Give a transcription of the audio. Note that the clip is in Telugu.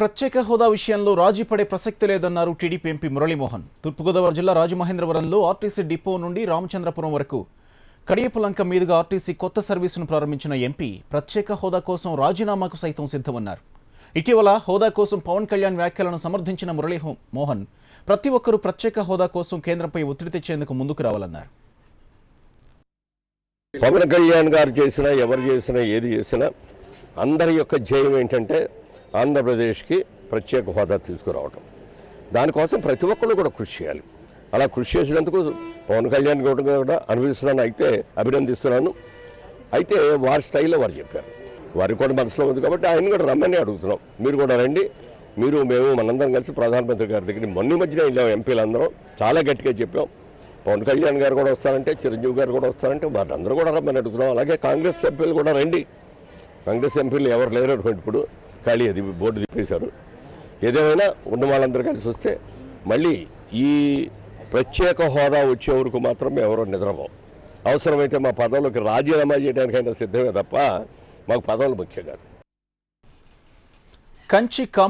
ప్రత్యేక హోదా విషయంలో రాజీ పడే ప్రసక్తి లేదన్నారు టీడీపీ ఎంపీ మురళీమోహన్. తూర్పుగోదావరి జిల్లా రాజమహేంద్రవరంలో ఆర్టీసీ డిపో నుండి రామచంద్రపురం వరకు కడియపులంక మీదుగా ఆర్టీసీ కొత్త సర్వీసును ప్రారంభించిన ఎంపీ ప్రత్యేక హోదా కోసం రాజీనామాకు సైతం సిద్ధమన్నారు. ఇటీవల హోదా కోసం పవన్ కళ్యాణ్ వ్యాఖ్యలను సమర్థించిన మురళీమోహన్ ప్రతి ఒక్కరూ ప్రత్యేక హోదా కోసం కేంద్రంపై ఒత్తిడి తెచ్చేందుకు ముందుకు రావాలన్నారు. పవన్ కళ్యాణ్ గారు చేసినా ఎవరు చేసినా ఏది చేసినా అందరి యొక్క ధ్యేయం ఏంటంటే ఆంధ్రప్రదేశ్కి ప్రత్యేక హోదా తీసుకురావటం. దానికోసం ప్రతి ఒక్కళ్ళు కూడా కృషి చేయాలి. అలా కృషి చేసినందుకు పవన్ కళ్యాణ్ కూడా అభినందిస్తున్నాను. అయితే వారి స్టైల్లో వారు చెప్పారు, వారికి కూడా మనసులో ఉంది కాబట్టి ఆయన కూడా రమ్మని అడుగుతున్నాం. మీరు కూడా రండి, మేము మనందరం కలిసి ప్రధానమంత్రి గారి దగ్గర మొన్న మధ్యన వెళ్ళాం. ఎంపీలందరం చాలా గట్టిగా చెప్పాం. పవన్ కళ్యాణ్ గారు కూడా వస్తారంటే, చిరంజీవి గారు కూడా వస్తారంటే వాళ్ళందరూ కూడా రమ్మని అడుగుతున్నాం. అలాగే కాంగ్రెస్ ఎంపీలు కూడా రండి. కాంగ్రెస్ ఎంపీలు ఎవరు లేరు, ఇప్పుడు ఖాళీ అది బోర్డు తిప్పేశారు. ఏదేమైనా ఉన్న వాళ్ళందరూ కలిసి వస్తే మళ్ళీ ఈ ప్రత్యేక హోదా వచ్చే వరకు మాత్రం ఎవరో నిద్రపోం. అవసరమైతే మా పదవులకు రాజీనామా చేయడానికైనా సిద్ధమే తప్ప మాకు పదవులు ముఖ్యం కాదు. కంచి కామ